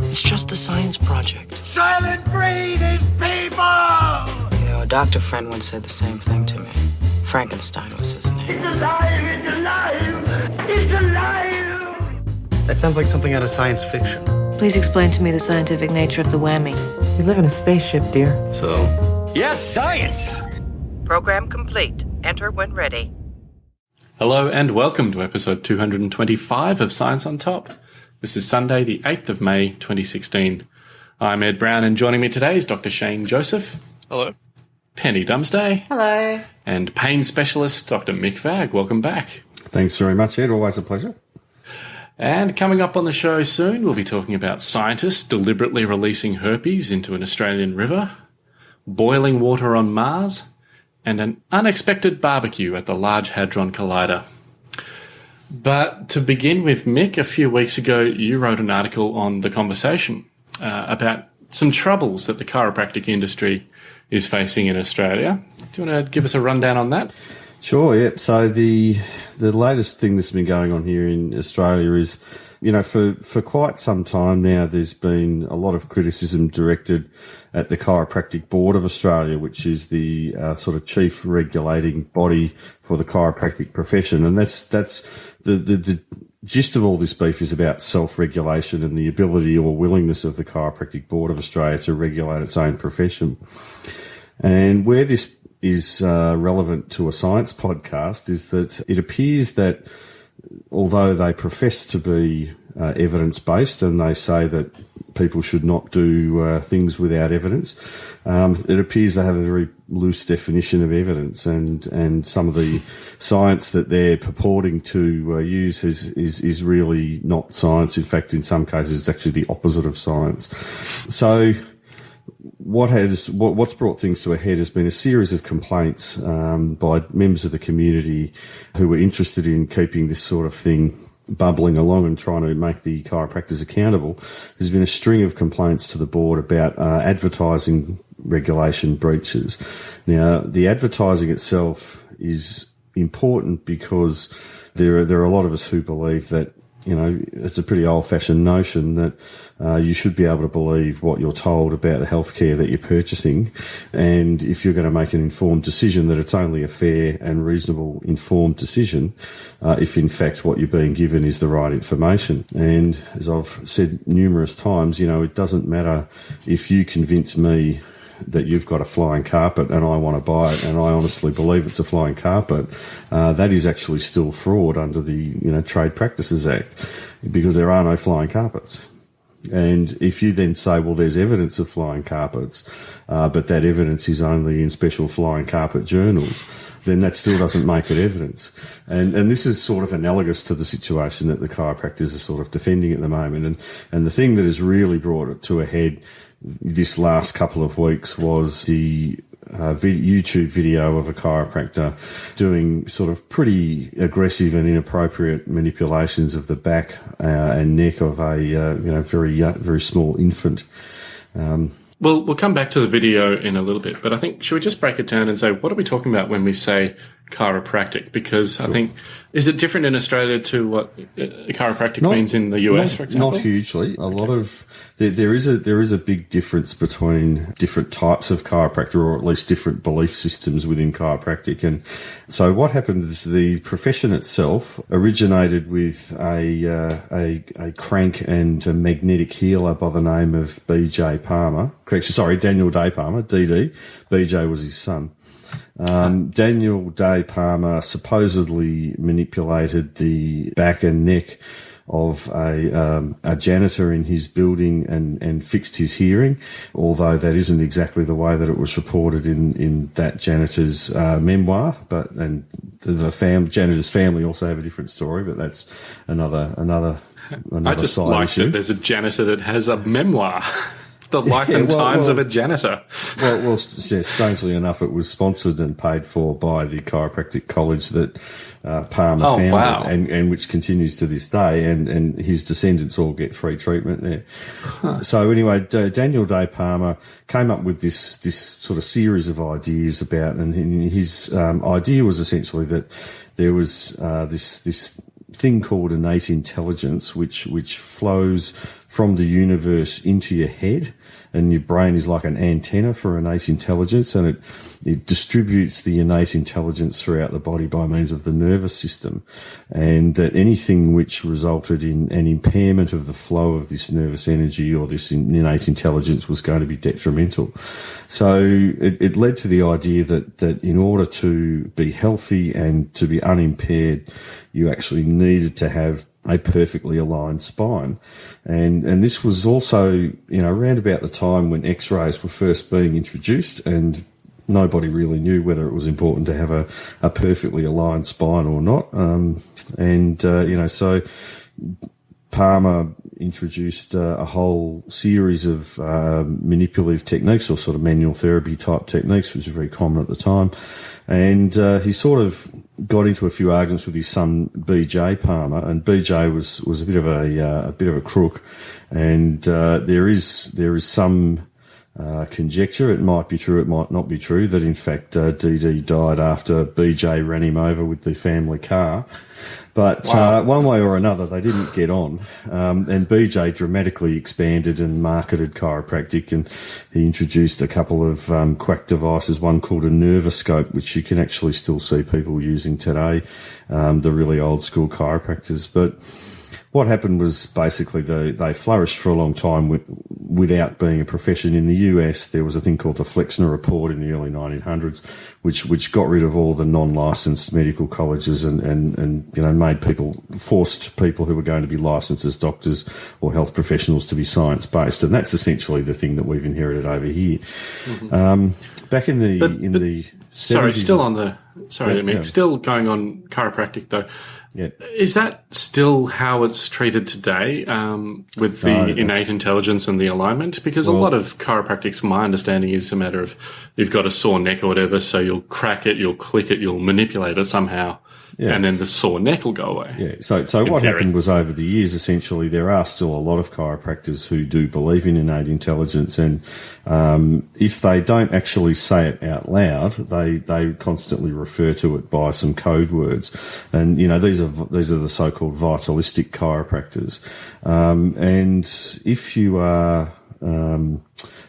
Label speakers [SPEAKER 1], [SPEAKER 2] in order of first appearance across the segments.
[SPEAKER 1] It's just a science project.
[SPEAKER 2] Silent breed is people!
[SPEAKER 1] You know, a doctor friend once said the same thing to me. Frankenstein was his name.
[SPEAKER 2] It's alive! It's alive! It's alive!
[SPEAKER 3] That sounds like something out of science fiction.
[SPEAKER 4] Please explain to me the scientific nature of the whammy.
[SPEAKER 1] We live in a spaceship, dear.
[SPEAKER 3] So? Yes, science!
[SPEAKER 5] Program complete. Enter when ready.
[SPEAKER 6] Hello and welcome to episode 225 of Science on Top. This is Sunday, the 8th of May, 2016. I'm Ed Brown, and joining me today is Dr. Shane Joseph.
[SPEAKER 7] Hello.
[SPEAKER 6] Penny Dumsday.
[SPEAKER 8] Hello.
[SPEAKER 6] And pain specialist Dr. Mick Vagg. Welcome back.
[SPEAKER 7] Thanks very much, Ed. Always a pleasure.
[SPEAKER 6] And coming up on the show soon, we'll be talking about scientists deliberately releasing herpes into an Australian river, boiling water on Mars, and an unexpected barbecue at the Large Hadron Collider. But to begin with, Mick, a few weeks ago you wrote an article on The Conversation about some troubles that the chiropractic industry is facing in Australia. Do you want to give us a rundown on that?
[SPEAKER 7] Sure, yep. So the latest thing that's been going on here in Australia is, you know, for quite some time now, there's been a lot of criticism directed at the Chiropractic Board of Australia, which is the sort of chief regulating body for the chiropractic profession. And that's the gist of all this beef is about self-regulation and the ability or willingness of the Chiropractic Board of Australia to regulate its own profession. And where this is relevant to a science podcast is that it appears that although they profess to be evidence-based and they say that people should not do things without evidence, it appears they have a very loose definition of evidence, and some of the science that they're purporting to use is really not science. In fact, in some cases, it's actually the opposite of science. So what's brought things to a head has been a series of complaints by members of the community who were interested in keeping this sort of thing bubbling along and trying to make the chiropractors accountable. There's been a string of complaints to the board about advertising regulation breaches. Now, the advertising itself is important because there are a lot of us who believe that, you know, it's a pretty old-fashioned notion that you should be able to believe what you're told about the healthcare that you're purchasing, and if you're going to make an informed decision, that it's only a fair and reasonable informed decision if, in fact, what you're being given is the right information. And as I've said numerous times, you know, it doesn't matter if you convince me that you've got a flying carpet and I want to buy it and I honestly believe it's a flying carpet, that is actually still fraud under the, you know, Trade Practices Act, because there are no flying carpets. And if you then say, well, there's evidence of flying carpets, but that evidence is only in special flying carpet journals, then that still doesn't make it evidence. And this is sort of analogous to the situation that the chiropractors are sort of defending at the moment. And the thing that has really brought it to a head this last couple of weeks was the YouTube video of a chiropractor doing sort of pretty aggressive and inappropriate manipulations of the back and neck of a very small infant.
[SPEAKER 6] Well, we'll come back to the video in a little bit, but I think, should we just break it down and say, what are we talking about when we say chiropractic? Because sure. I think, is it different in Australia to what chiropractic means in the US, for example?
[SPEAKER 7] Not hugely. A lot of there is a big difference between different types of chiropractor, or at least different belief systems within chiropractic. And so what happened is the profession itself originated with a crank and a magnetic healer by the name of Daniel Day Palmer, DD. BJ was his son. Daniel Day Palmer supposedly manipulated the back and neck of a janitor in his building and fixed his hearing, although that isn't exactly the way that it was reported in that janitor's memoir. And the janitor's family also have a different story, but that's another
[SPEAKER 6] I just
[SPEAKER 7] side
[SPEAKER 6] like
[SPEAKER 7] issue.
[SPEAKER 6] that there's a janitor that has a memoir. The life and times of a janitor.
[SPEAKER 7] Well, strangely enough, it was sponsored and paid for by the chiropractic college that Palmer founded,
[SPEAKER 6] wow.
[SPEAKER 7] and which continues to this day, and his descendants all get free treatment there. Huh. So anyway, Daniel Day Palmer came up with this sort of series of ideas about, and his idea was essentially that there was this thing called innate intelligence, which flows from the universe into your head, and your brain is like an antenna for innate intelligence, and it distributes the innate intelligence throughout the body by means of the nervous system, and that anything which resulted in an impairment of the flow of this nervous energy or this innate intelligence was going to be detrimental. So it led to the idea that in order to be healthy and to be unimpaired, you actually needed to have a perfectly aligned spine. And this was also, around about the time when X-rays were first being introduced, and nobody really knew whether it was important to have a perfectly aligned spine or not. So Palmer introduced a whole series of manipulative techniques, or sort of manual therapy type techniques, which were very common at the time. And he sort of got into a few arguments with his son BJ Palmer, and BJ was a bit of a crook, and there is some conjecture, it might be true, it might not be true, that in fact DD died after BJ ran him over with the family car. But one way or another, they didn't get on. And BJ dramatically expanded and marketed chiropractic, and he introduced a couple of quack devices, one called a nervoscope, which you can actually still see people using today, the really old school chiropractors. But what happened was basically they flourished for a long time without being a profession. In the US, there was a thing called the Flexner Report in the early 1900s, which got rid of all the non-licensed medical colleges and forced people who were going to be licensed as doctors or health professionals to be science-based. And that's essentially the thing that we've inherited over here. Mm-hmm. Back in the 70s...
[SPEAKER 6] Still going on chiropractic though.
[SPEAKER 7] Yeah.
[SPEAKER 6] Is that still how it's treated today, with the innate intelligence and the alignment? Because a lot of chiropractics, my understanding, is a matter of you've got a sore neck or whatever, so you'll crack it, you'll click it, you'll manipulate it somehow, and then the sore neck will go away.
[SPEAKER 7] Yeah. So what happened was, over the years, essentially, there are still a lot of chiropractors who do believe in innate intelligence, and if they don't actually say it out loud, they constantly refer to it by some code words, and these are the so-called vitalistic chiropractors, and if you are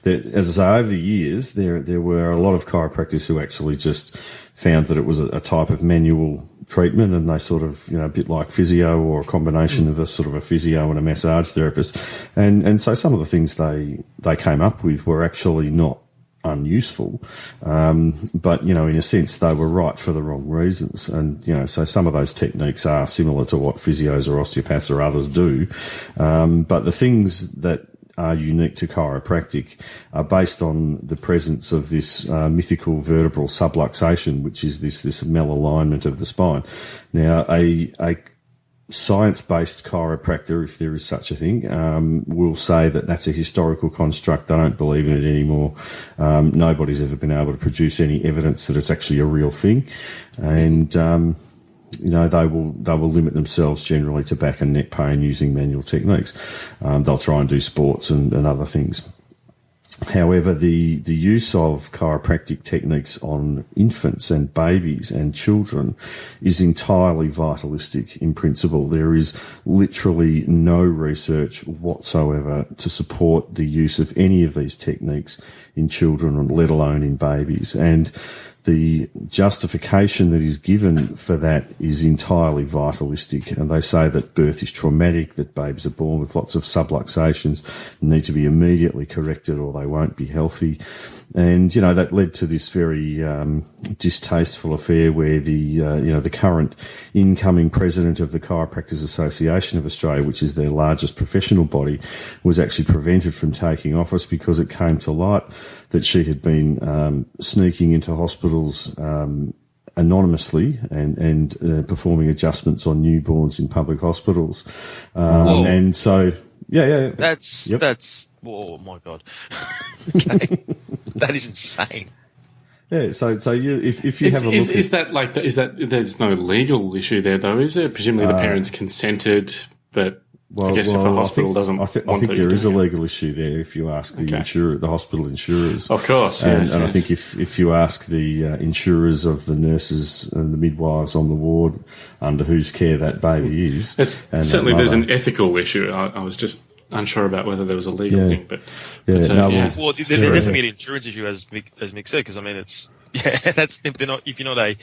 [SPEAKER 7] as I say, over the years, there were a lot of chiropractors who actually just found that it was a type of manual treatment, and they sort of, a bit like physio, or a combination of a sort of a physio and a massage therapist. And so some of the things they came up with were actually not unuseful. But, in a sense, they were right for the wrong reasons. And, so some of those techniques are similar to what physios or osteopaths or others do. But the things that are unique to chiropractic are based on the presence of this mythical vertebral subluxation, which is this malalignment of the spine. Now, a science-based chiropractor, if there is such a thing, will say that that's a historical construct. They don't believe in it anymore. Nobody's ever been able to produce any evidence that it's actually a real thing, and they will limit themselves generally to back and neck pain using manual techniques. They'll try and do sports and other things. However, the use of chiropractic techniques on infants and babies and children is entirely vitalistic in principle. There is literally no research whatsoever to support the use of any of these techniques in children, let alone in babies. And the justification that is given for that is entirely vitalistic, and they say that birth is traumatic, that babies are born with lots of subluxations, need to be immediately corrected or they won't be healthy. And, that led to this very distasteful affair where the current incoming president of the Chiropractors Association of Australia, which is their largest professional body, was actually prevented from taking office because it came to light that she had been sneaking into hospitals anonymously and performing adjustments on newborns in public hospitals. And so, yeah.
[SPEAKER 8] That's, oh my God. Okay. That is insane.
[SPEAKER 7] Yeah, so if you have a look,
[SPEAKER 6] is that there's no legal issue there though, is there? Presumably the parents consented, but I guess if the hospital doesn't want to. I think
[SPEAKER 7] there is a legal issue there if you ask the insurer, the hospital insurers.
[SPEAKER 6] Of course,
[SPEAKER 7] and I think if you ask the insurers of the nurses and the midwives on the ward under whose care that baby is,
[SPEAKER 6] certainly there's an ethical issue. I was just unsure about whether there was a legal thing, but
[SPEAKER 8] Well, there's definitely an insurance issue, as Mick said, because I mean, that's if you're not a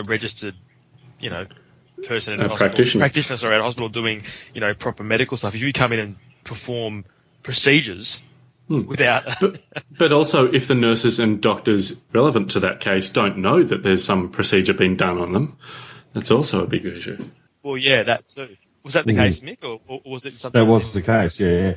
[SPEAKER 8] registered, person in a hospital, practitioner at a hospital doing, proper medical stuff. If you come in and perform procedures without,
[SPEAKER 6] but also if the nurses and doctors relevant to that case don't know that there's some procedure being done on them, that's also a big issue.
[SPEAKER 8] Well, yeah, that too. Was that the case, Mick, or was it something?
[SPEAKER 7] That was the case, yeah.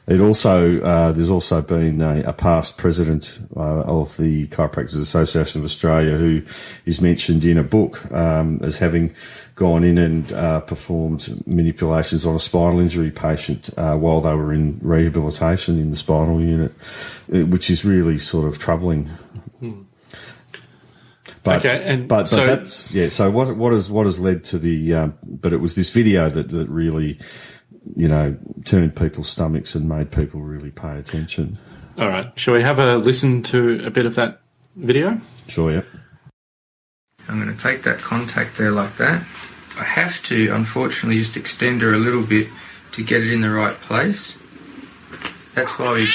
[SPEAKER 7] It also there's also been a past president of the Chiropractors Association of Australia who is mentioned in a book as having gone in and performed manipulations on a spinal injury patient while they were in rehabilitation in the spinal unit, which is really sort of troubling. But, but that's So what has led to the? But it was this video that really, turned people's stomachs and made people really pay attention.
[SPEAKER 6] All right, shall we have a listen to a bit of that video?
[SPEAKER 7] Sure. Yeah.
[SPEAKER 9] I'm going to take that contact there like that. I have to, unfortunately, just extend her a little bit to get it in the right place. That's why we be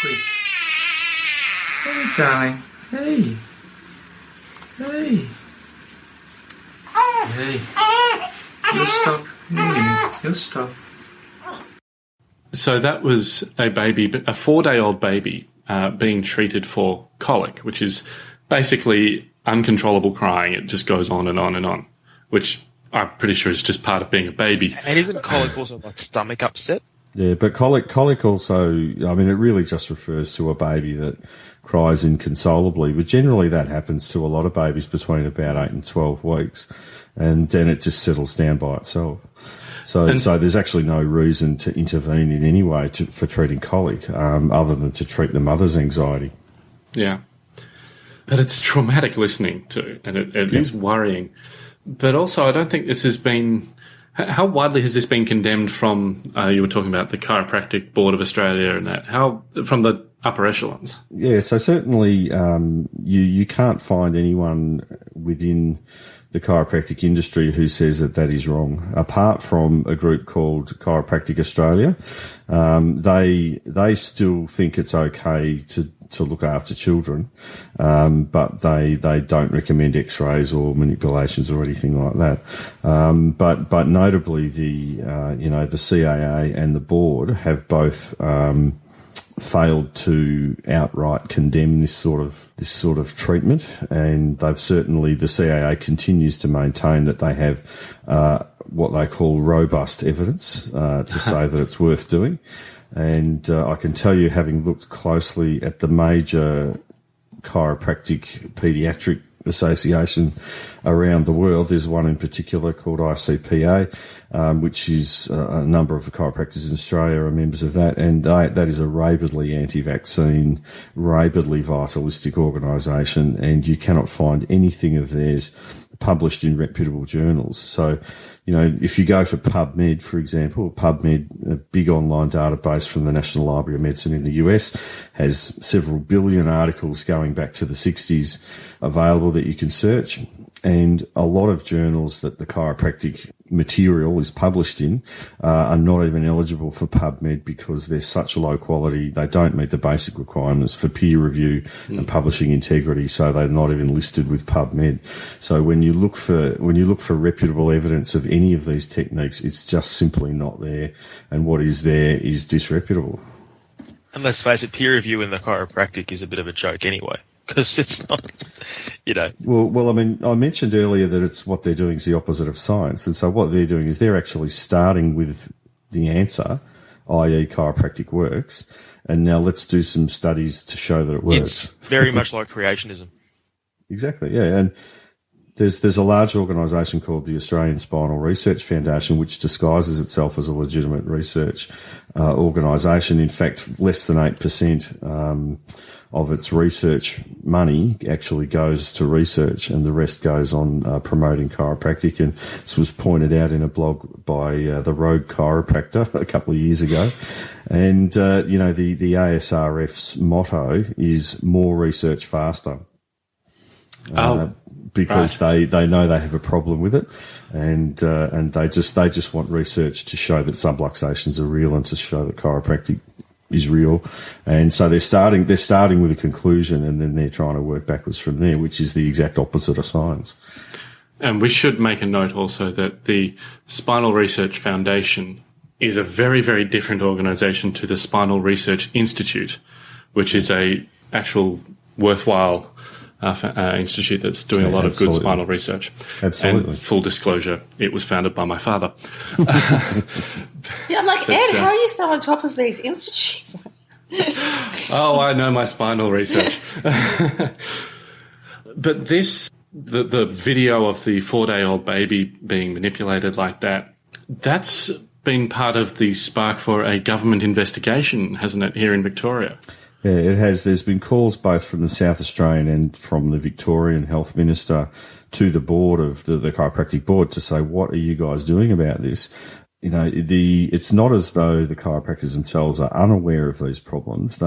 [SPEAKER 9] quick. Hey, darling. Hey. Hey. You'll stop. You'll stop.
[SPEAKER 6] So that was a 4-day-old baby being treated for colic, which is basically uncontrollable crying. It just goes on and on and on, which I'm pretty sure is just part of being a baby.
[SPEAKER 8] And isn't colic also like stomach upset?
[SPEAKER 7] Yeah, but colic also, I mean, it really just refers to a baby that cries inconsolably, but generally that happens to a lot of babies between about 8 and 12 weeks, and then it just settles down by itself. So there's actually no reason to intervene in any way for treating colic, other than to treat the mother's anxiety.
[SPEAKER 6] Yeah. But it's traumatic listening to, and it is worrying. But also, I don't think this has been... How widely has this been condemned from, you were talking about the Chiropractic Board of Australia and that, from the upper echelons? Yeah,
[SPEAKER 7] so certainly you can't find anyone within the chiropractic industry who says that is wrong, apart from a group called Chiropractic Australia. They still think it's okay to look after children, but they don't recommend X-rays or manipulations or anything like that. But notably, the CAA and the board have both failed to outright condemn this sort of treatment, and the CAA continues to maintain that they have what they call robust evidence to say that it's worth doing. And I can tell you, having looked closely at the major chiropractic pediatric association around the world, there's one in particular called ICPA, which is a number of the chiropractors in Australia are members of that, and that is a rabidly anti-vaccine, rabidly vitalistic organisation, and you cannot find anything of theirs published in reputable journals. So, if you go for PubMed, for example, PubMed, a big online database from the National Library of Medicine in the US, has several billion articles going back to the 60s available that you can search. And a lot of journals that the chiropractic material is published in are not even eligible for PubMed because they're such low quality. They don't meet the basic requirements for peer review and publishing integrity, so they're not even listed with PubMed. So when you look for reputable evidence of any of these techniques, it's just simply not there, and what is there is disreputable.
[SPEAKER 8] And let's face it, peer review in the chiropractic is a bit of a joke anyway. Because it's not,
[SPEAKER 7] Well, I mean, I mentioned earlier that it's what they're doing is the opposite of science. And so what they're doing is they're actually starting with the answer, i.e. chiropractic works, and now let's do some studies to show that it works.
[SPEAKER 8] It's very much like creationism.
[SPEAKER 7] Exactly, yeah. And there's a large organisation called the Australian Spinal Research Foundation, which disguises itself as a legitimate research organisation. In fact, less than 8% of its research money actually goes to research, and the rest goes on promoting chiropractic. And this was pointed out in a blog by the Rogue Chiropractor a couple of years ago. And, the ASRF's motto is more research faster. because they know they have a problem with it, and they just want research to show that subluxations are real and to show that chiropractic is real. And so they're starting with a conclusion, and then they're trying to work backwards from there, which is the exact opposite of science.
[SPEAKER 6] And we should make a note also that the Spinal Research Foundation is a very, very different organisation to the Spinal Research Institute, which is a actual worthwhile institute that's doing a lot of good spinal research.
[SPEAKER 7] Absolutely.
[SPEAKER 6] And full disclosure, it was founded by my father.
[SPEAKER 10] Yeah, I'm like, Ed, how are you so on top of these institutes?
[SPEAKER 6] Oh, I know my spinal research. But the video of the 4-day-old baby being manipulated like that, that's been part of the spark for a government investigation, hasn't it, here in Victoria?
[SPEAKER 7] Yeah, it has. There's been calls both from the South Australian and from the Victorian Health Minister to the board of the chiropractic board to say, what are you guys doing about this? You know, it's not as though the chiropractors themselves are unaware of these problems.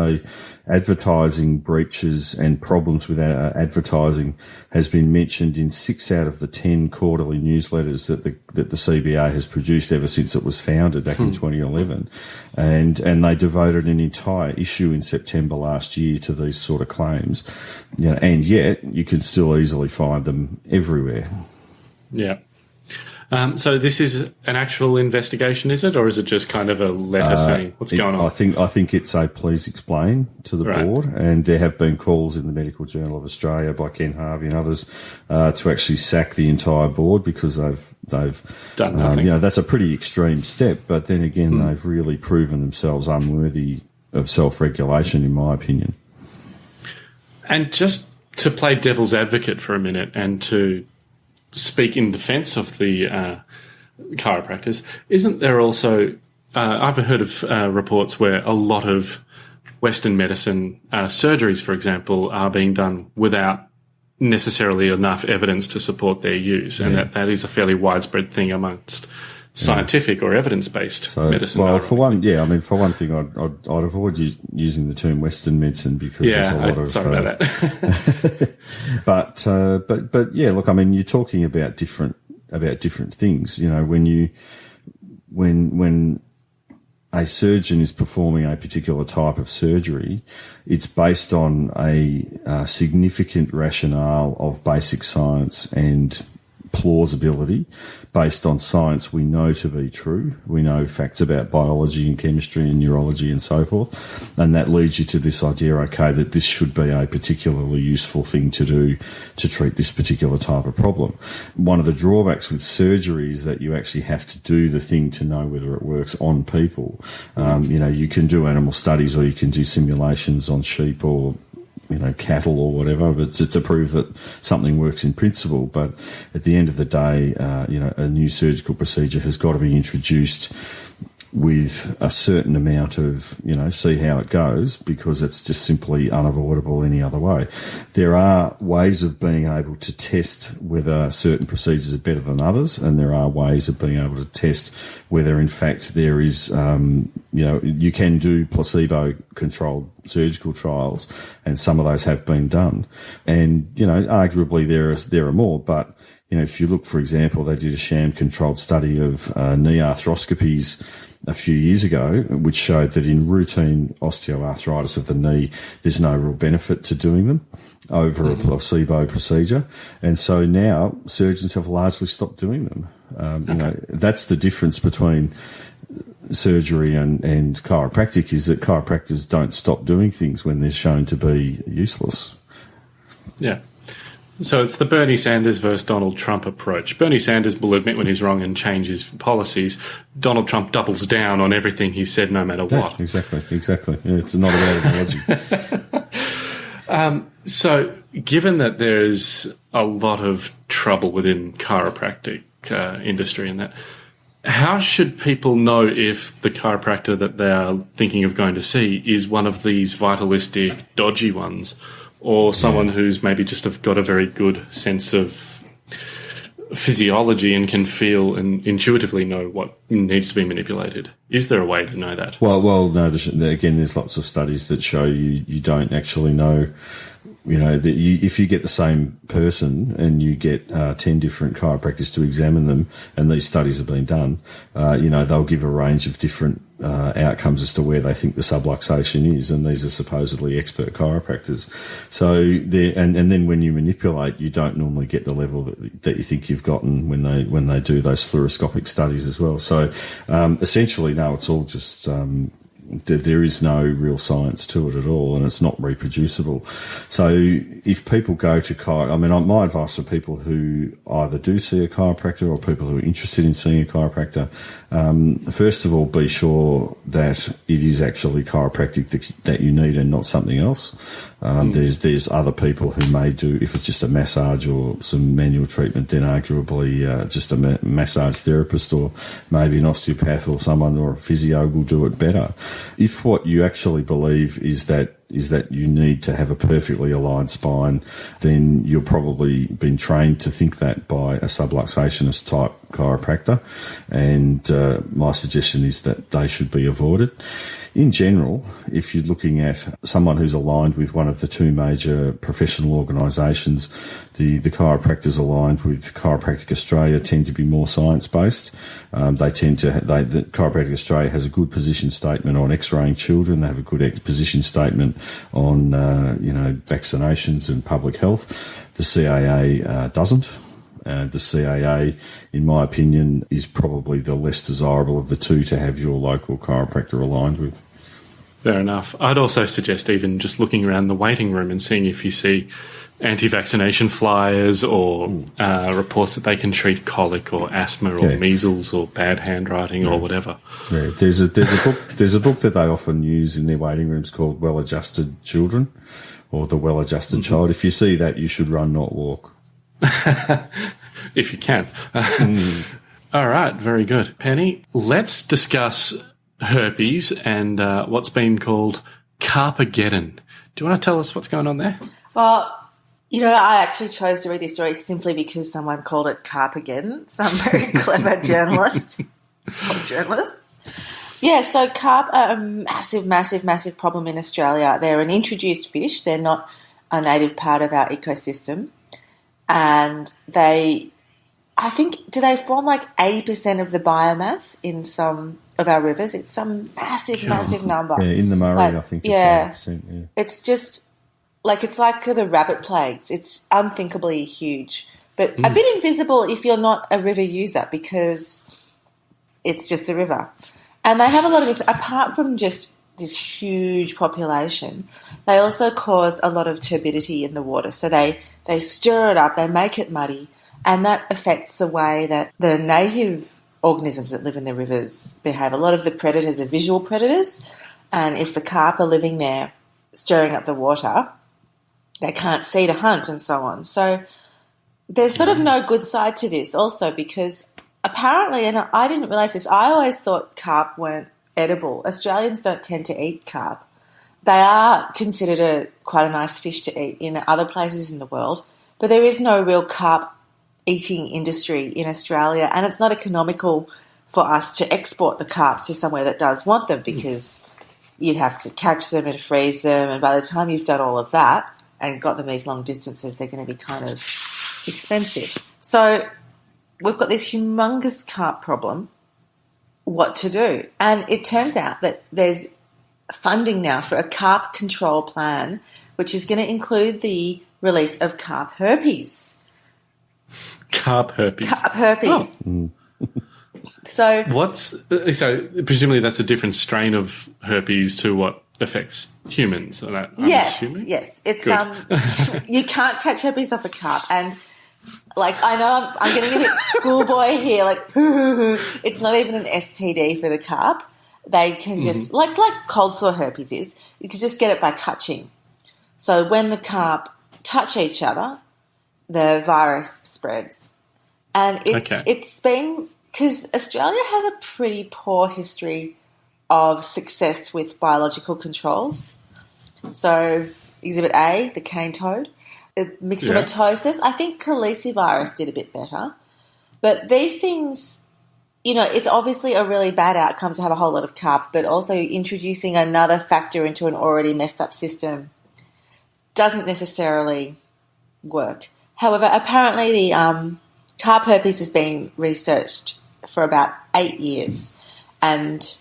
[SPEAKER 7] Advertising breaches and problems with advertising has been mentioned in 6 out of the 10 quarterly newsletters that the CBA has produced ever since it was founded back in 2011. And they devoted an entire issue in September last year to these sort of claims. You know, and yet you can still easily find them everywhere.
[SPEAKER 6] Yeah. So this is an actual investigation, is it, or is it just kind of a letter saying what's going on?
[SPEAKER 7] I think it's a please explain to the board, and there have been calls in the Medical Journal of Australia by Ken Harvey and others to actually sack the entire board because they've
[SPEAKER 6] done nothing.
[SPEAKER 7] You know, that's a pretty extreme step, but then again, they've really proven themselves unworthy of self-regulation, in my opinion.
[SPEAKER 6] And just to play devil's advocate for a minute and to speak in defence of the chiropractors, isn't there also, I've heard of reports where a lot of Western medicine surgeries, for example, are being done without necessarily enough evidence to support their use, and that is a fairly widespread thing amongst scientific or evidence-based medicine.
[SPEAKER 7] Well, for one thing, I'd avoid using the term Western medicine because there's a lot of.
[SPEAKER 6] Sorry about that.
[SPEAKER 7] but yeah, look, I mean, you're talking about different things. You know, when a surgeon is performing a particular type of surgery, it's based on a significant rationale of basic science and plausibility based on science we know to be true. We know facts about biology and chemistry and neurology and so forth. And that leads you to this idea, okay, that this should be a particularly useful thing to do to treat this particular type of problem. One of the drawbacks with surgery is that you actually have to do the thing to know whether it works on people. You know, you can do animal studies or you can do simulations on sheep or cattle or whatever, but to prove that something works in principle. But at the end of the day, a new surgical procedure has got to be introduced with a certain amount of, see how it goes, because it's just simply unavoidable any other way. There are ways of being able to test whether certain procedures are better than others, and there are ways of being able to test whether, in fact, there is, you can do placebo-controlled surgical trials, and some of those have been done. And, arguably there are more, but, if you look, for example, they did a sham-controlled study of knee arthroscopies a few years ago, which showed that in routine osteoarthritis of the knee, there's no real benefit to doing them over a placebo procedure. And so now surgeons have largely stopped doing them. That's the difference between surgery and chiropractic, is that chiropractors don't stop doing things when they're shown to be useless.
[SPEAKER 6] Yeah. So it's the Bernie Sanders versus Donald Trump approach. Bernie Sanders will admit when he's wrong and change his policies. Donald Trump doubles down on everything he said, no matter what.
[SPEAKER 7] Exactly. Yeah, it's not a bad analogy.
[SPEAKER 6] So given that there's a lot of trouble within chiropractic industry and that, how should people know if the chiropractor that they are thinking of going to see is one of these vitalistic, dodgy ones, or someone who's maybe just got a very good sense of physiology and can feel and intuitively know what needs to be manipulated? Is there a way to know that?
[SPEAKER 7] Well, no. Again, there's lots of studies that show you don't actually know if you get the same person and you get 10 different chiropractors to examine them, and these studies have been done, they'll give a range of different outcomes as to where they think the subluxation is, and these are supposedly expert chiropractors. So and then when you manipulate, you don't normally get the level that you think you've gotten when they do those fluoroscopic studies as well. So essentially, no, it's all just there is no real science to it at all, and it's not reproducible. So if people go to my advice for people who either do see a chiropractor or people who are interested in seeing a chiropractor, first of all, be sure that it is actually chiropractic that you need and not something else. There's other people who may do, if it's just a massage or some manual treatment, then arguably just a massage therapist or maybe an osteopath or someone or a physio will do it better. If what you actually believe is that you need to have a perfectly aligned spine, then you've probably been trained to think that by a subluxationist type chiropractor, and my suggestion is that they should be avoided. In general, if you're looking at someone who's aligned with one of the two major professional organisations, the chiropractors aligned with Chiropractic Australia tend to be more science-based. The Chiropractic Australia has a good position statement on X-raying children. They have a good position statement on vaccinations and public health. The CAA doesn't. The CAA, in my opinion, is probably the less desirable of the two to have your local chiropractor aligned with.
[SPEAKER 6] Fair enough. I'd also suggest even just looking around the waiting room and seeing if you see anti-vaccination flyers or reports that they can treat colic or asthma or measles or bad handwriting or whatever.
[SPEAKER 7] Yeah, there's a book that they often use in their waiting rooms called Well-Adjusted Children or The Well-Adjusted Child. If you see that, you should run, not walk.
[SPEAKER 6] If you can. All right, very good. Penny, let's discuss herpes and what's been called Carpageddon. Do you want to tell us what's going on there?
[SPEAKER 10] Well, I actually chose to read this story simply because someone called it Carpageddon, some very clever journalist or journalists. Yeah, so carp are a massive, massive, massive problem in Australia. They're an introduced fish. They're not a native part of our ecosystem. And do they form like 80% of the biomass in some of our rivers? It's some massive, massive number.
[SPEAKER 7] Yeah, in the Murray, I think it's 80%. Yeah.
[SPEAKER 10] It's just it's like the rabbit plagues. It's unthinkably huge, but a bit invisible if you're not a river user because it's just a river. And they have a lot of, apart from just this huge population, they also cause a lot of turbidity in the water. So they stir it up, they make it muddy, and that affects the way that the native organisms that live in the rivers behave. A lot of the predators are visual predators, and if the carp are living there stirring up the water, they can't see to hunt and so on. So there's sort of no good side to this also because apparently, and I didn't realise this, I always thought carp weren't edible. Australians don't tend to eat carp. They are considered quite a nice fish to eat in other places in the world, but there is no real carp eating industry in Australia, and it's not economical for us to export the carp to somewhere that does want them because you'd have to catch them and freeze them, and by the time you've done all of that and got them these long distances, they're going to be kind of expensive. So we've got this humongous carp problem. What to do? And it turns out that there's funding now for a carp control plan, which is going to include the release of carp herpes.
[SPEAKER 6] Carp herpes.
[SPEAKER 10] Carp herpes.
[SPEAKER 6] Oh.
[SPEAKER 10] So
[SPEAKER 6] presumably that's a different strain of herpes to what affects humans.
[SPEAKER 10] Yes. It's you can't catch herpes off a carp, and I know I'm getting a bit schoolboy here. It's not even an STD for the carp. They can just like cold sore herpes is. You can just get it by touching. So when the carp touch each other, the virus spreads, and it's been because Australia has a pretty poor history of success with biological controls. So Exhibit A, the cane toad. Myxomatosis, I think calicivirus did a bit better. But these things, it's obviously a really bad outcome to have a whole lot of carp, but also introducing another factor into an already messed up system doesn't necessarily work. However, apparently the carp herpes has been researched for about 8 years, and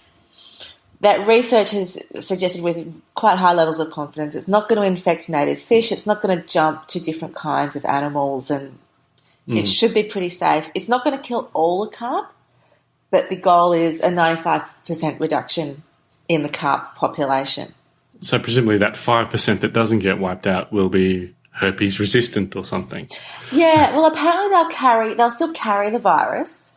[SPEAKER 10] that research has suggested with quite high levels of confidence it's not going to infect native fish, it's not going to jump to different kinds of animals, and it should be pretty safe. It's not going to kill all the carp, but the goal is a 95% reduction in the carp population.
[SPEAKER 6] So presumably that 5% that doesn't get wiped out will be herpes resistant or something.
[SPEAKER 10] Yeah, well, apparently they'll still carry the virus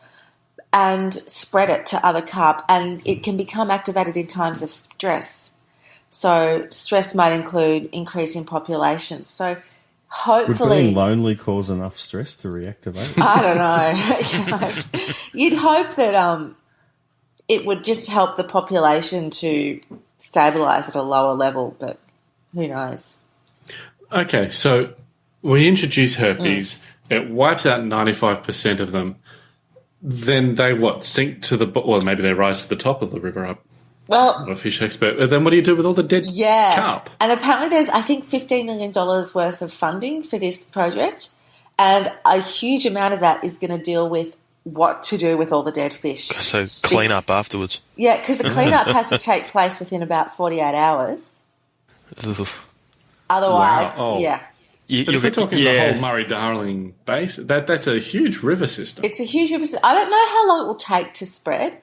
[SPEAKER 10] and spread it to other carp, and it can become activated in times of stress. So stress might include increase in populations. So hopefully...
[SPEAKER 7] Would being lonely cause enough stress to reactivate?
[SPEAKER 10] I don't know. You'd hope that it would just help the population to stabilise at a lower level, but who knows? Okay,
[SPEAKER 6] so we introduce herpes. It wipes out 95% of them. Then they sink to the well, maybe they rise to the top of the river. I'm not a fish expert. But then what do you do with all the dead carp?
[SPEAKER 10] And apparently there's, I think, $15 million worth of funding for this project, and a huge amount of that is going to deal with what to do with all the dead fish.
[SPEAKER 8] So clean up afterwards.
[SPEAKER 10] Yeah, because the clean up has to take place within about 48 hours. Otherwise, yeah.
[SPEAKER 6] But if we're talking the whole Murray-Darling Basin, that's a huge river system.
[SPEAKER 10] It's a huge river system. I don't know how long it will take to spread,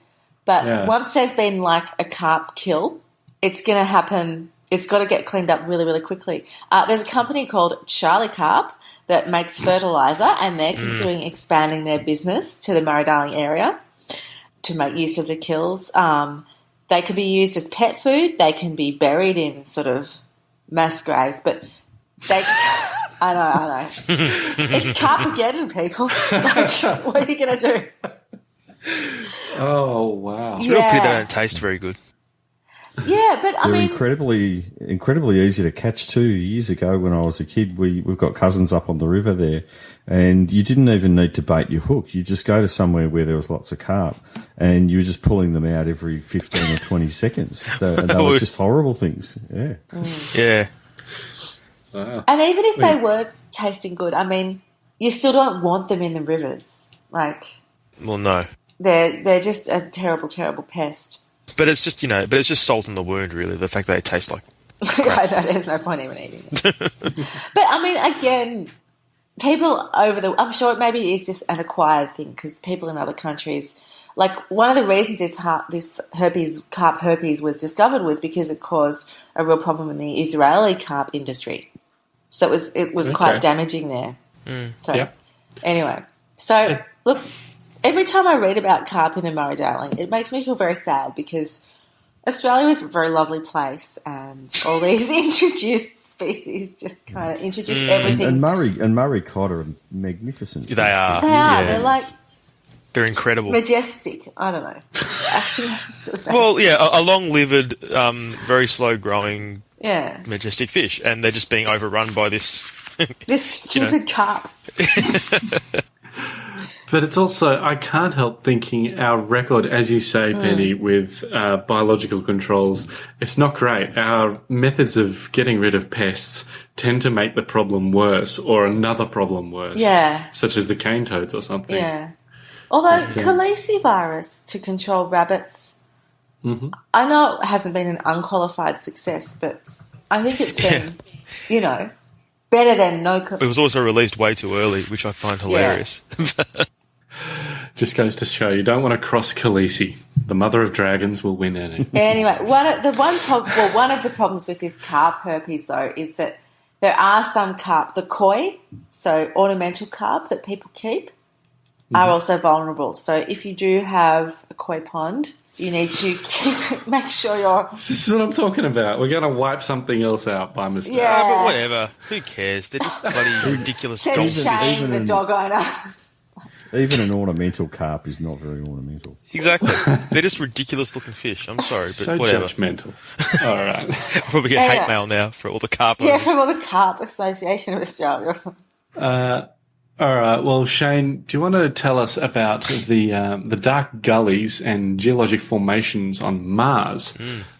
[SPEAKER 10] but once there's been like a carp kill, it's going to happen. It's got to get cleaned up really, really quickly. There's a company called Charlie Carp that makes fertiliser, and they're considering expanding their business to the Murray-Darling area to make use of the kills. They can be used as pet food. They can be buried in sort of mass graves, but they... I know. It's Carpageddon, people. Like, what are you going to do?
[SPEAKER 6] Oh, wow.
[SPEAKER 8] It's real pity they don't taste very good.
[SPEAKER 10] Yeah, but I mean...
[SPEAKER 7] incredibly easy to catch too. Years ago when I was a kid, we've got cousins up on the river there, and you didn't even need to bait your hook. You just go to somewhere where there was lots of carp, and you were just pulling them out every 15 or 20 seconds. They were just horrible things. Yeah.
[SPEAKER 8] Yeah.
[SPEAKER 10] And even if they were tasting good, I mean, you still don't want them in the rivers. Like,
[SPEAKER 8] well, no,
[SPEAKER 10] they're just a terrible, terrible pest.
[SPEAKER 8] But it's just it's just salt in the wound, really. The fact that they taste like
[SPEAKER 10] I know, there's no point even eating it. But I mean, again, people I'm sure it maybe is just an acquired thing because people in other countries. Like, one of the reasons this carp herpes was discovered was because it caused a real problem in the Israeli carp industry. So it was quite damaging there. So anyway, look, every time I read about carp in the Murray-Darling, it makes me feel very sad because Australia is a very lovely place, and all these introduced species just kind of introduce everything.
[SPEAKER 7] And Murray cod are magnificent.
[SPEAKER 8] They are.
[SPEAKER 10] They're like.
[SPEAKER 8] They're incredible.
[SPEAKER 10] Majestic. I don't know. Actually,
[SPEAKER 8] well, yeah, a long-lived, very slow-growing, majestic fish, and they're just being overrun by this
[SPEAKER 10] stupid carp.
[SPEAKER 6] But it's also, I can't help thinking our record, as you say, Penny, with biological controls, it's not great. Our methods of getting rid of pests tend to make the problem worse or another problem worse.
[SPEAKER 10] Yeah.
[SPEAKER 6] Such as the cane toads or something.
[SPEAKER 10] Yeah. Although Gullies virus to control rabbits, I know it hasn't been an unqualified success, but I think it's been, better than no...
[SPEAKER 8] It was also released way too early, which I find hilarious.
[SPEAKER 6] Just goes to show you don't want to cross Khaleesi. The mother of dragons will win any.
[SPEAKER 10] Anyway, one of the problems with this carp herpes, though, is that there are some carp, the koi, so ornamental carp that people keep, are also vulnerable. So if you do have a koi pond, you need to make sure you're...
[SPEAKER 6] This is what I'm talking about. We're going to wipe something else out by mistake.
[SPEAKER 10] Yeah.
[SPEAKER 8] But whatever. Who cares? They're just bloody ridiculous
[SPEAKER 10] dolphins. Shame the dog owner.
[SPEAKER 7] Even an ornamental carp is not very ornamental.
[SPEAKER 8] Exactly. They're just ridiculous-looking fish. I'm sorry, but
[SPEAKER 6] so
[SPEAKER 8] whatever.
[SPEAKER 6] Judgmental. All right.
[SPEAKER 8] Probably get hate mail now for all the carp owners.
[SPEAKER 10] Yeah, from all the Carp Association of Australia or something.
[SPEAKER 6] All right. Well, Shane, do you want to tell us about the dark gullies and geologic formations on Mars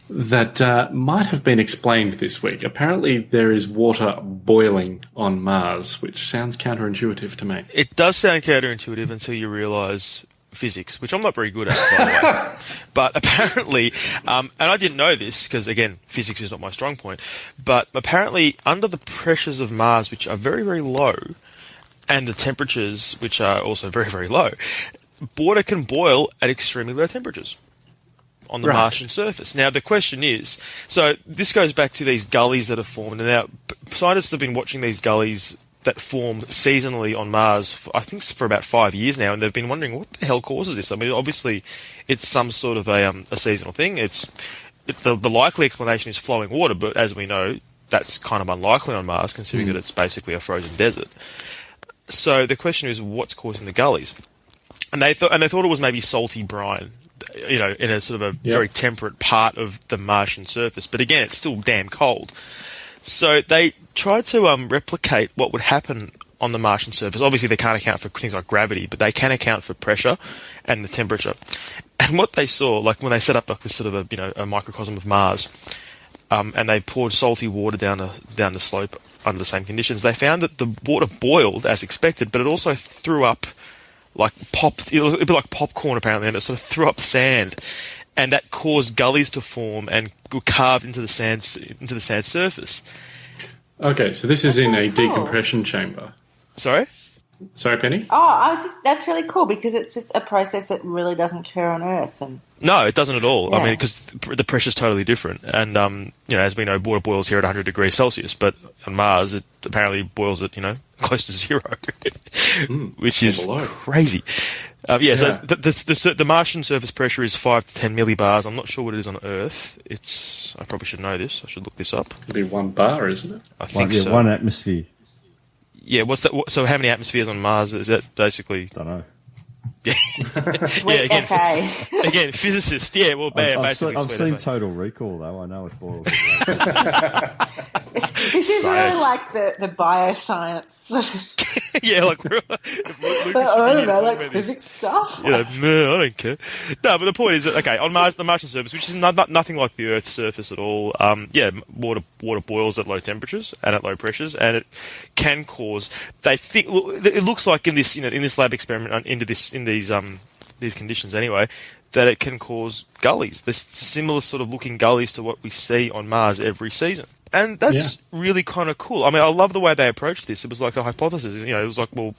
[SPEAKER 6] that might have been explained this week. Apparently there is water boiling on Mars, which sounds counterintuitive to me.
[SPEAKER 8] It does sound counterintuitive until you realise physics, which I'm not very good at, by the way. But apparently, and I didn't know this because, again, physics is not my strong point, but apparently under the pressures of Mars, which are very, very low, and the temperatures, which are also very, very low, water can boil at extremely low temperatures on the Martian surface. Now, the question is, so this goes back to these gullies that are formed, and now scientists have been watching these gullies that form seasonally on Mars, I think for about 5 years now, and they've been wondering what the hell causes this. I mean, obviously, it's some sort of a seasonal thing. The likely explanation is flowing water, but as we know, that's kind of unlikely on Mars, considering that it's basically a frozen desert. So the question is, what's causing the gullies? And they thought it was maybe salty brine, in a sort of a very temperate part of the Martian surface. But again, it's still damn cold. So they tried to replicate what would happen on the Martian surface. Obviously, they can't account for things like gravity, but they can account for pressure and the temperature. And what they saw, like when they set up like this sort of a microcosm of Mars, and they poured salty water down the slope under the same conditions, they found that the water boiled as expected, but it also threw up it was a bit like popcorn apparently, and it sort of threw up sand, and that caused gullies to form and were carved into the sand surface.
[SPEAKER 6] Okay, so this is in a decompression chamber.
[SPEAKER 8] Sorry,
[SPEAKER 6] Penny?
[SPEAKER 10] Oh, that's really cool because it's just a process that really doesn't occur on Earth. And
[SPEAKER 8] no, it doesn't at all.
[SPEAKER 10] Yeah.
[SPEAKER 8] I mean, because the pressure's totally different. And, as we know, water boils here at 100 degrees Celsius, but on Mars, it apparently boils at, close to zero, which is crazy. So the Martian surface pressure is 5 to 10 millibars. I'm not sure what it is on Earth. I probably should know this. I should look this up.
[SPEAKER 6] It'd be 1 bar, isn't it?
[SPEAKER 8] I think so.
[SPEAKER 7] 1 atmosphere.
[SPEAKER 8] Yeah, what's that? So how many atmospheres on Mars? Is that basically...
[SPEAKER 7] Don't know.
[SPEAKER 10] Sweet FA.
[SPEAKER 8] Again, physicist. Yeah, well,
[SPEAKER 7] I've seen Total Recall, though. I know it boils.
[SPEAKER 10] This is really like the bioscience sort of...
[SPEAKER 8] Yeah, like...
[SPEAKER 10] I don't know, like physics stuff.
[SPEAKER 8] No, I don't care. No, but the point is that, okay, on Mars, the Martian surface, which is nothing like the Earth's surface at all, water boils at low temperatures and at low pressures, and it can cause... it looks like in this lab experiment, in these conditions anyway, that it can cause gullies. There's similar sort of looking gullies to what we see on Mars every season. And that's really kind of cool. I mean, I love the way they approached this. It was like a hypothesis. It was like, well,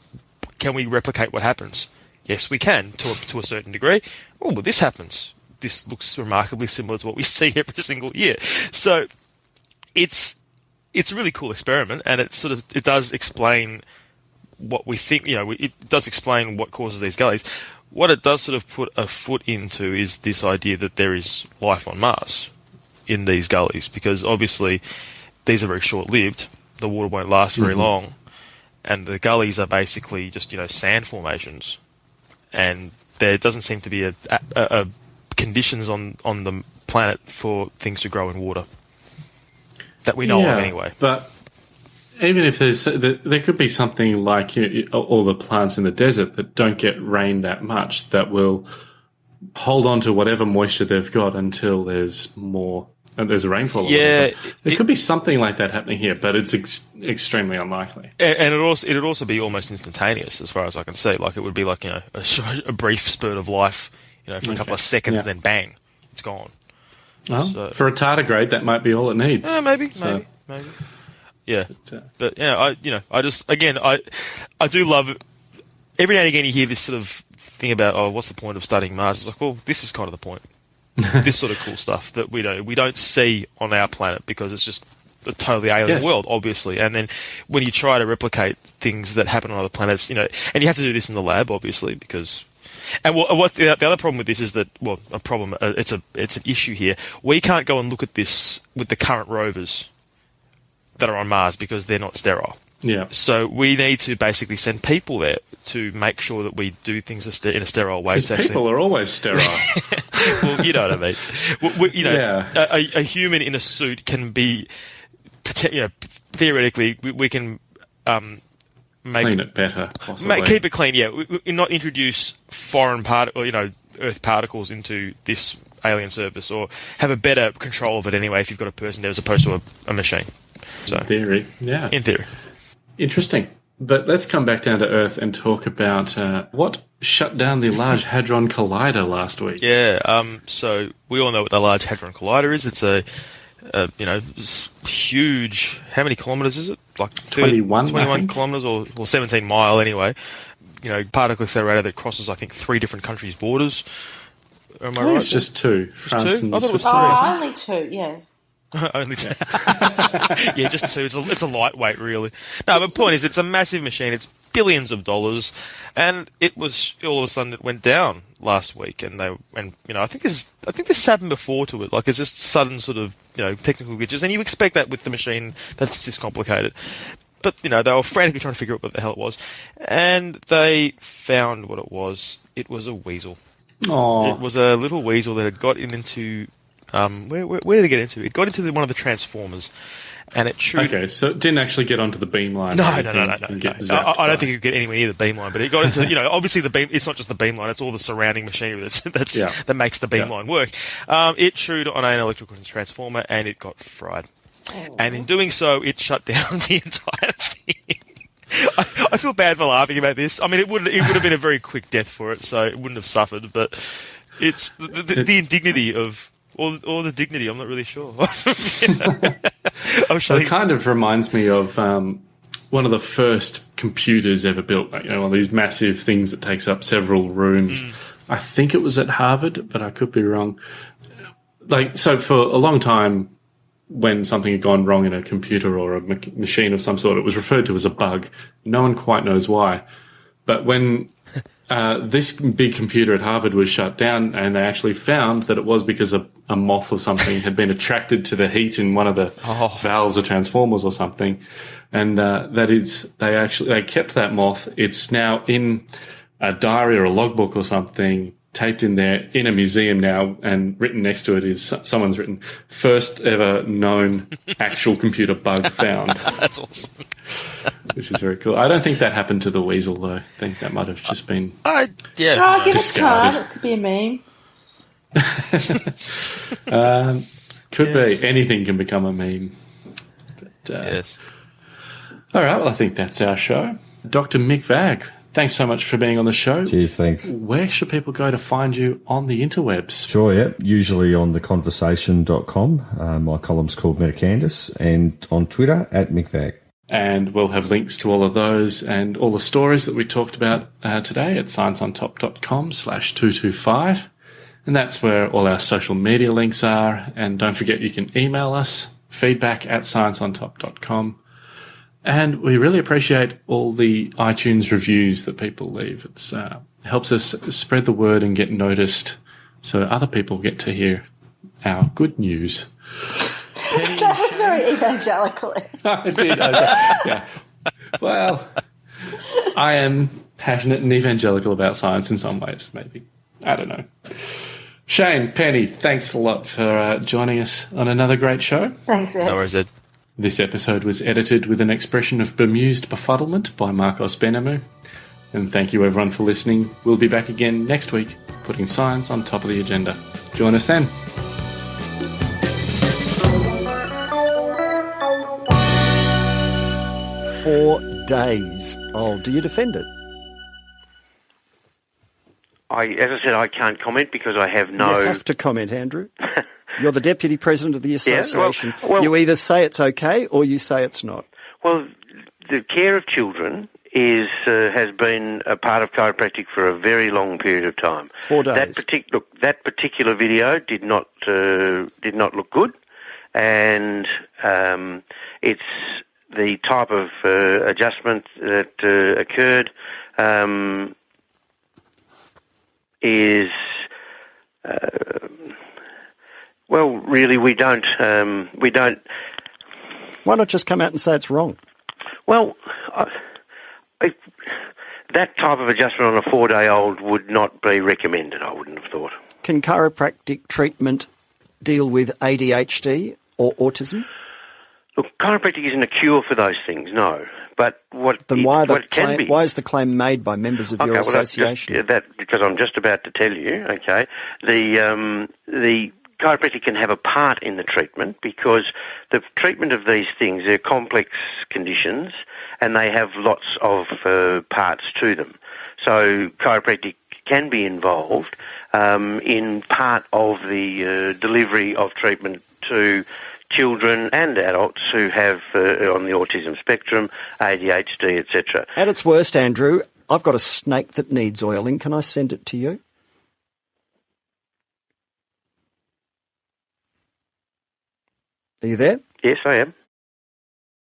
[SPEAKER 8] can we replicate what happens? Yes, we can, to a certain degree. Oh, well, this happens. This looks remarkably similar to what we see every single year. So it's a really cool experiment, and it does explain what we think. It does explain what causes these gullies. What it does sort of put a foot into is this idea that there is life on Mars in these gullies, because obviously these are very short-lived. The water won't last very long, and the gullies are basically just sand formations, and there doesn't seem to be a conditions on the planet for things to grow in water that we know of anyway.
[SPEAKER 6] But even if there could be something like all the plants in the desert that don't get rain that much, that will hold on to whatever moisture they've got until there's more. There's a rainfall.
[SPEAKER 8] Yeah,
[SPEAKER 6] there could be something like that happening here, but it's extremely unlikely.
[SPEAKER 8] And it'd also be almost instantaneous, as far as I can see. Like it would be like a brief spurt of life, for a couple of seconds, and then bang, it's gone.
[SPEAKER 6] Well, for a tardigrade, that might be all it needs.
[SPEAKER 8] Maybe. Yeah, but I do love it. Every now and again, you hear this sort of thing about, what's the point of studying Mars? It's like, well, this is kind of the point. This sort of cool stuff that we don't see on our planet, because it's just a totally alien world, obviously. And then when you try to replicate things that happen on other planets, and you have to do this in the lab, obviously, because. And what the other problem with this is that, a problem. It's an issue here. We can't go and look at this with the current rovers that are on Mars because they're not sterile.
[SPEAKER 6] Yeah.
[SPEAKER 8] So we need to basically send people there to make sure that we do things in a sterile way.
[SPEAKER 6] Because people are always sterile.
[SPEAKER 8] Well, you know what I mean. A human in a suit can be, theoretically, we can clean
[SPEAKER 6] it better, possibly.
[SPEAKER 8] Keep it clean, not introduce foreign Earth particles into this alien surface, or have a better control of it anyway if you've got a person there as opposed to a machine. So,
[SPEAKER 6] in theory, yeah.
[SPEAKER 8] In theory.
[SPEAKER 6] Interesting. But let's come back down to Earth and talk about what shut down the Large Hadron Collider last week.
[SPEAKER 8] Yeah, so we all know what the Large Hadron Collider is. It's a huge... How many kilometres is it? Like
[SPEAKER 6] 21
[SPEAKER 8] kilometres or 17 mile anyway. Particle accelerator that crosses, I think, 3 different countries' borders. Am I right?
[SPEAKER 6] It's just 2. France and
[SPEAKER 8] I thought it was 3.
[SPEAKER 10] Only 2, yeah.
[SPEAKER 8] Only 2. Yeah, just 2. It's a lightweight, really. No, but the point is, it's a massive machine. It's billions of dollars, and it was all of a sudden it went down last week. And I think this happened before to it. Like, it's just sudden sort of technical glitches, and you expect that with the machine that's this complicated. But they were frantically trying to figure out what the hell it was, and they found what it was. It was a weasel.
[SPEAKER 6] Aww.
[SPEAKER 8] It was a little weasel that had got into. Where did it get into? It got into one of the transformers, and it chewed.
[SPEAKER 6] Okay, so it didn't actually get onto the beam line.
[SPEAKER 8] No. I don't think it could get anywhere near the beam line, but it got into. Obviously the beam. It's not just the beam line; it's all the surrounding machinery that makes the beam line work. It chewed on an electrical transformer, and it got fried. Oh. And in doing so, it shut down the entire thing. I feel bad for laughing about this. I mean, it would have been a very quick death for it, so it wouldn't have suffered. But it's the indignity of. Or the dignity, I'm not really sure.
[SPEAKER 6] It kind of reminds me of one of the first computers ever built, one of these massive things that takes up several rooms. I think it was at Harvard, but I could be wrong. So for a long time, when something had gone wrong in a computer or a machine of some sort, it was referred to as a bug. No one quite knows why. But when this big computer at Harvard was shut down, and they actually found that it was because a moth or something had been attracted to the heat in one of the valves or transformers or something, and they kept that moth. It's now in a diary or a logbook or something, taped in there in a museum now, and written next to it is someone's written "first ever known actual computer bug found."
[SPEAKER 8] That's awesome.
[SPEAKER 6] Which is very cool. I don't think that happened to the weasel, though. I think that might have just been
[SPEAKER 10] give it time. It could be a meme.
[SPEAKER 6] Could be. Anything can become a meme. But,
[SPEAKER 8] yes.
[SPEAKER 6] All right, well, I think that's our show. Dr. Mick Vagg, thanks so much for being on the show.
[SPEAKER 7] Cheers, thanks.
[SPEAKER 6] Where should people go to find you on the interwebs?
[SPEAKER 7] Sure, yeah. Usually on theconversation.com. My column's called Medicandus, and on Twitter @Mick Vagg.
[SPEAKER 6] And we'll have links to all of those and all the stories that we talked about today at scienceontop.com/225. And that's where all our social media links are. And don't forget, you can email us, feedback@scienceontop.com. And we really appreciate all the iTunes reviews that people leave. It helps us spread the word and get noticed so other people get to hear our good news.
[SPEAKER 10] That was very evangelical.
[SPEAKER 6] I did. Yeah. Well, I am passionate and evangelical about science in some ways, maybe. I don't know. Shane, Penny, thanks a lot for joining us on another great show.
[SPEAKER 10] Thanks, Ed.
[SPEAKER 8] No worries, Ed.
[SPEAKER 6] This episode was edited with an expression of bemused befuddlement by Marcos Benemu. And thank you, everyone, for listening. We'll be back again next week, putting science on top of the agenda. Join us then.
[SPEAKER 11] Days old. Do you defend it?
[SPEAKER 12] As I said, I can't comment because I have no...
[SPEAKER 11] You have to comment, Andrew. You're the Deputy President of the Association.
[SPEAKER 12] Yeah, well,
[SPEAKER 11] you either say it's okay or you say it's not.
[SPEAKER 12] Well, the care of children has been a part of chiropractic for a very long period of time.
[SPEAKER 11] 4 days.
[SPEAKER 12] That particular video did not look good, and it's the type of adjustment that occurred is well, really, we don't.
[SPEAKER 11] Why not just come out and say it's wrong?
[SPEAKER 12] Well, that type of adjustment on a 4-day-old would not be recommended. I wouldn't have thought.
[SPEAKER 11] Can chiropractic treatment deal with ADHD or autism?
[SPEAKER 12] Look, chiropractic isn't a cure for those things, no. But what
[SPEAKER 11] why is the claim made by members of your association?
[SPEAKER 12] Because I'm just about to tell you. Okay, the chiropractic can have a part in the treatment because the treatment of these things, they're complex conditions and they have lots of parts to them. So chiropractic can be involved in part of the delivery of treatment to children and adults who have on the autism spectrum, ADHD, etc.
[SPEAKER 11] At its worst, Andrew, I've got a snake that needs oiling. Can I send it to you? Are you there?
[SPEAKER 12] Yes, I am.